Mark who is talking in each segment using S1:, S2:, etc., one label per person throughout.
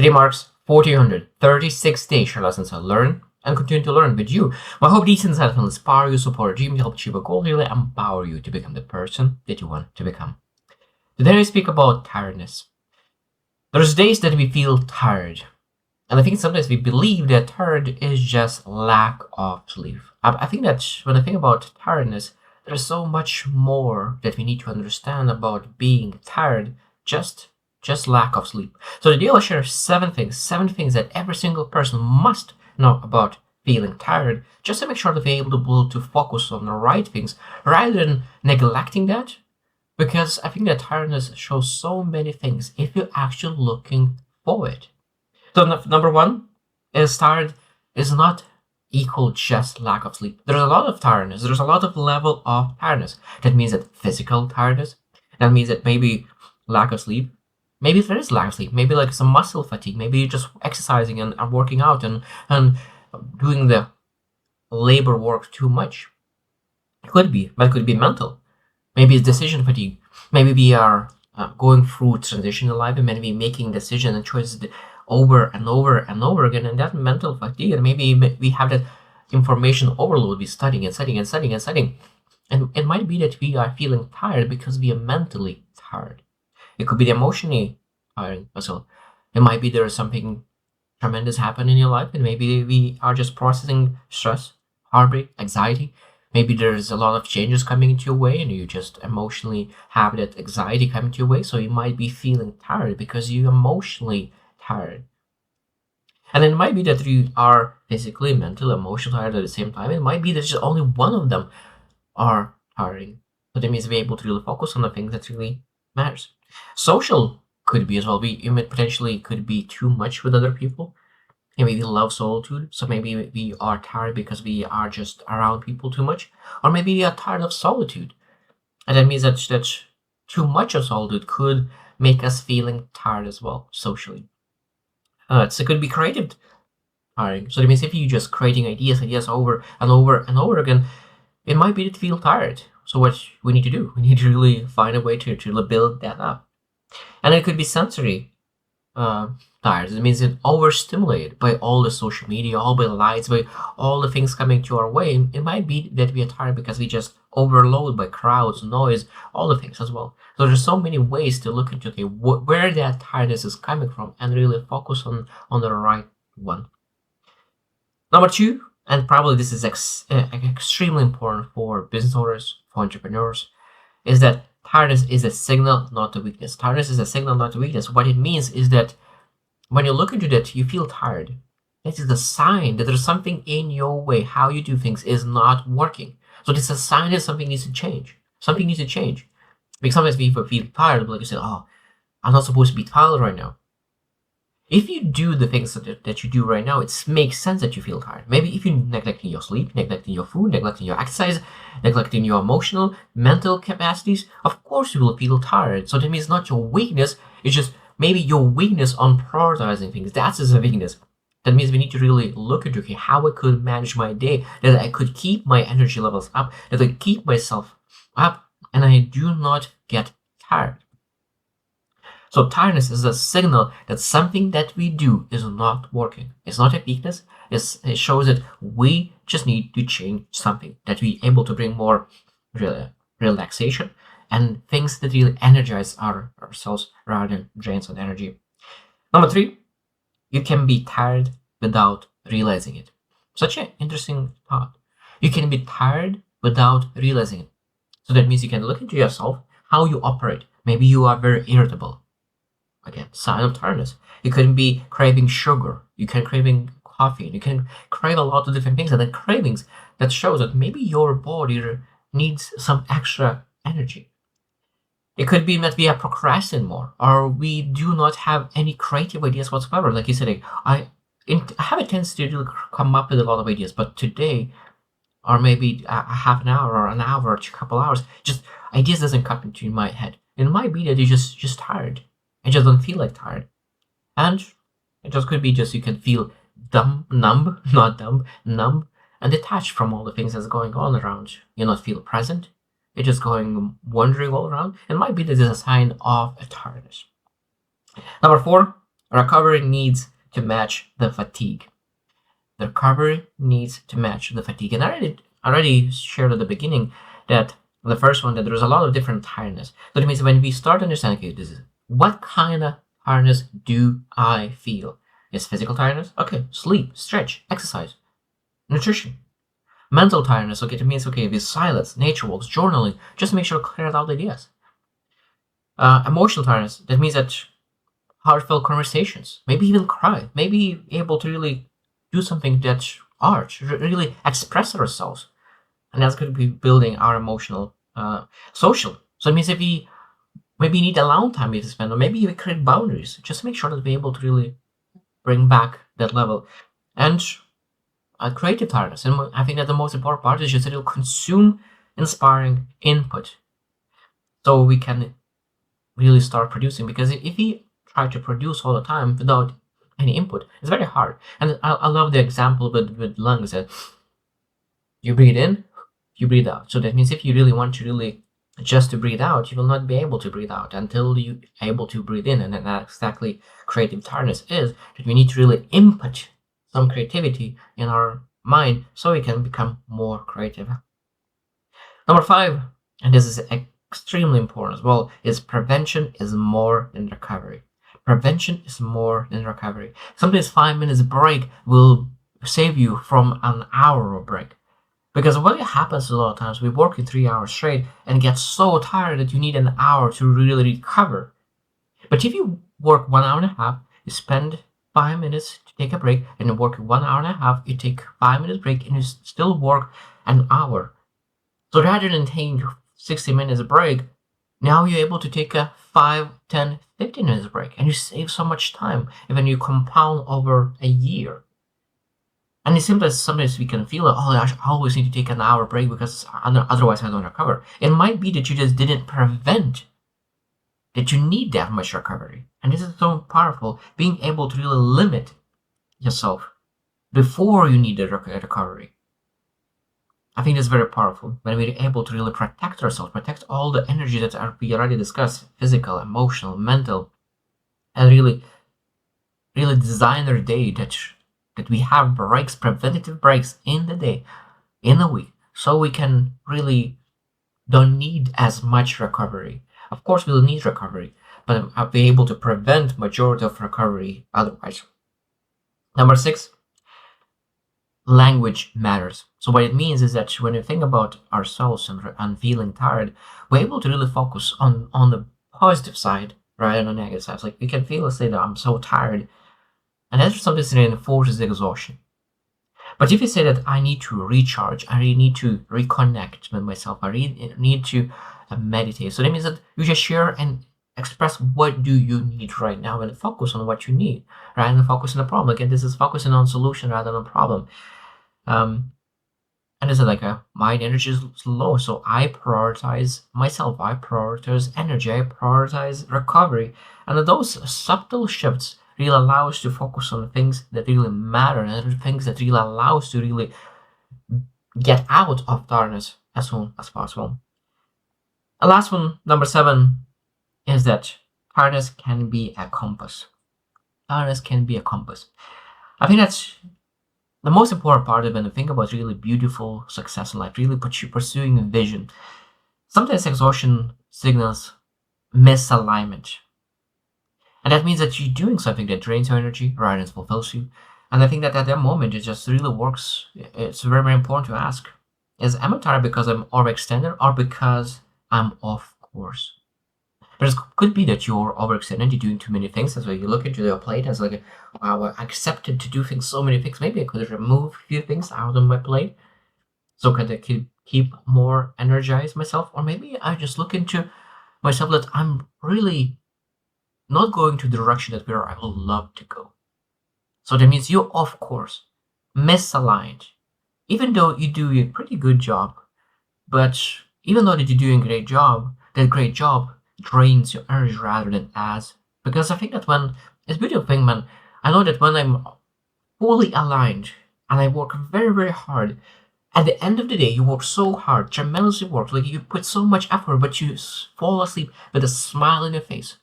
S1: Today marks 1436 days your lessons are learned and continue to learn with you. I hope these insights will inspire you, support your dream, help achieve a goal, really empower you to become the person that you want to become. Today I speak about tiredness. There's days that we feel tired, and I think sometimes we believe that tired is just lack of sleep. I think that when I think about tiredness, there's so much more that we need to understand about being tired, just just lack of sleep. So today I'll share seven things that every single person must know about feeling tired, just to make sure that they're able to focus on the right things rather than neglecting that. Because I think that tiredness shows so many things if you're actually looking for it. So number one is tired is not equal just lack of sleep. There's a lot of tiredness. There's a lot of level of tiredness. That means that physical tiredness. That means that maybe lack of sleep. Maybe there is lack of sleep. Maybe like some muscle fatigue. Maybe you're just exercising and working out and doing the labor work too much. It could be, but it could be mental. Maybe it's decision fatigue. Maybe we are going through transition in life and maybe making decisions and choices over and over and over again, and that mental fatigue. And maybe we have that information overload. We're studying and studying and studying and studying, and it might be that we are feeling tired because we are mentally tired. It could be the emotionally tired as well. It might be there is something tremendous happen in your life, and maybe we are just processing stress, heartbreak, anxiety. Maybe there's a lot of changes coming into your way, and you just emotionally have that anxiety coming to your way. So you might be feeling tired because you're emotionally tired. And it might be that you are physically, mentally, emotionally tired at the same time. It might be that just only one of them are tiring. So that means we're able to really focus on the things that really matters. Social could be as well. It might potentially could be too much with other people. Maybe we love solitude, so maybe we are tired because we are just around people too much. Or maybe we are tired of solitude. And that means that too much of solitude could make us feeling tired as well, socially. So it could be creative tiring. So that means if you just creating ideas over and over and over again, it might be to feel tired. So what we need to do, we need to really find a way to build that up. And it could be sensory tired. It means it's overstimulated by all the social media, all by the lights, by all the things coming to our way. It might be that we are tired because we just overload by crowds, noise, all the things as well. So there's so many ways to look into where that tiredness is coming from and really focus on the right one. Number two, and probably this is extremely important for business owners, for entrepreneurs, is that tiredness is a signal, not a weakness. Tiredness is a signal, not a weakness. What it means is that when you look into that, you feel tired. This is a sign that there's something in your way, how you do things is not working. So this is a sign that something needs to change. Something needs to change. Because sometimes people feel tired, but like you say, oh, I'm not supposed to be tired right now. If you do the things that you do right now, it makes sense that you feel tired. Maybe if you're neglecting your sleep, neglecting your food, neglecting your exercise, neglecting your emotional, mental capacities, of course you will feel tired. So that means not your weakness, it's just maybe your weakness on prioritizing things. That's a weakness. That means we need to really look into okay, how I could manage my day, that I could keep my energy levels up, that I keep myself up, and I do not get tired. So tiredness is a signal that something that we do is not working. It's not a weakness. It shows that we just need to change something, that we able to bring more relaxation and things that really energize ourselves rather than drains on energy. Number three, you can be tired without realizing it. Such an interesting thought. You can be tired without realizing it. So that means you can look into yourself, how you operate. Maybe you are very irritable. Again, sign of tiredness. You can be craving sugar. You can craving coffee. You can crave a lot of different things. And then cravings that shows that maybe your body needs some extra energy. It could be that we are procrastinating more, or we do not have any creative ideas whatsoever. Like you said, I have a tendency to come up with a lot of ideas, but today, or maybe a half an hour, or an hour, or a couple hours, just ideas doesn't come into my head. It might be that you're just tired. It just don't feel like tired. And it just could be just you can feel numb, not dumb, numb, and detached from all the things that's going on around you. You not feel present. You're just going wandering all around. It might be that there's a sign of a tiredness. Number four, Recovery needs to match the fatigue. The recovery needs to match the fatigue. And I already shared at the beginning that the first one, that there's a lot of different tiredness. So it means when we start understanding, okay, this is what kind of tiredness do I feel? Is physical tiredness? Okay, sleep, stretch, exercise, nutrition. Mental tiredness, okay, it means okay, with silence, nature walks, journaling, just make sure to clear out ideas. Emotional tiredness, that means that heartfelt conversations, maybe even cry, maybe able to really do something that's art, really express ourselves. And that's going to be building our emotional social. So it means if we maybe need alone time to spend, or maybe we create boundaries, just make sure that we're able to really bring back that level. And creative tiredness. And I think that the most important part is just that it'll consume inspiring input so we can really start producing. Because if we try to produce all the time without any input, it's very hard. And I love the example with lungs that you breathe in, you breathe out. So that means if you really want to really just to breathe out, you will not be able to breathe out until you able to breathe in. And then that's exactly creative tiredness is, that we need to really input some creativity in our mind so we can become more creative. Number 5, and this is extremely important as well, is prevention is more than recovery. Prevention is more than recovery. Sometimes 5 minutes break will save you from an hour of break. Because what happens a lot of times, we work in 3 hours straight and get so tired that you need an hour to really recover. But if you work 1 hour and a half, you spend 5 minutes to take a break, and you work 1 hour and a half, you take 5 minutes break, and you still work an hour. So rather than taking 60 minutes break, now you're able to take a 5, 10, 15 minutes break, and you save so much time, and then you compound over a year. And it seems that sometimes we can feel like, oh, I always need to take an hour break because otherwise I don't recover. It might be that you just didn't prevent that you need that much recovery. And this is so powerful, being able to really limit yourself before you need the recovery. I think that's very powerful when we're able to really protect ourselves, protect all the energy that we already discussed, physical, emotional, mental, and really design our day that we have breaks, preventative breaks in the day, in the week, so we can really don't need as much recovery. Of course, we'll need recovery, but I'll be able to prevent majority of recovery otherwise. Number 6, language matters. So what it means is that when you think about ourselves and feeling tired, we're able to really focus on the positive side rather than the negative side. Like we can feel, let's say that I'm so tired, and that's something that reinforces exhaustion. But if you say that I need to recharge, I really need to reconnect with myself, I really need to meditate. So that means that you just share and express what do you need right now and focus on what you need rather than focus on the problem. Again, this is focusing on solution rather than problem. And it's like my energy is low, so I prioritize myself, I prioritize energy, I prioritize recovery. And those subtle shifts really allow us to focus on things that really matter and things that really allow us to really get out of darkness as soon as possible. And last one, number 7, is that tiredness can be a compass. Tiredness can be a compass. I think that's the most important part of when you think about really beautiful success in life, really pursuing a vision. Sometimes exhaustion signals misalignment. And that means that you're doing something that drains your energy rather than fulfills you. And I think that at that moment, it just really works. It's very, very important to ask, am I tired because I'm overextended or because I'm off course? But it could be that you're overextended, you're doing too many things. That's why you look into your plate as like, wow, I accepted to do things, so many things. Maybe I could remove a few things out of my plate so that I could keep more energized myself. Or maybe I just look into myself that I'm really not going to the direction that where I would love to go. So that means you're off course, misaligned. Even though you do a pretty good job, but even though that you're doing a great job, that great job drains your energy rather than adds. Because I think that when it's beautiful thing, man, I know that when I'm fully aligned and I work very, very hard, at the end of the day, you work so hard, tremendously work, like you put so much effort, but you fall asleep with a smile on your face.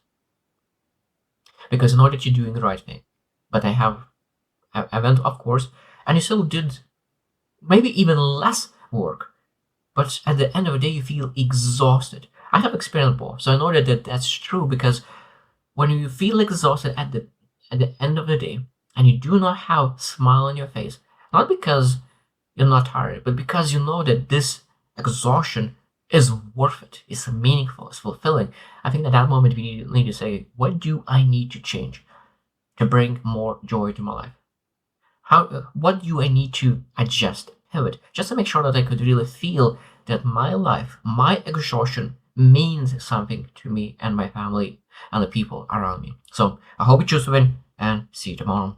S1: because I know that you're doing the right thing. But I went, of course, and you still did maybe even less work. But at the end of the day, you feel exhausted. I have experienced both, so I know that's true, because when you feel exhausted at the end of the day, and you do not have a smile on your face, not because you're not tired, but because you know that this exhaustion is worth it, it's meaningful, it's fulfilling. I think at that moment we need to say, what do I need to change to bring more joy to my life? What do I need to adjust, pivot, just to make sure that I could really feel that my life, my exhaustion means something to me and my family and the people around me. So I hope you choose to win, and see you tomorrow.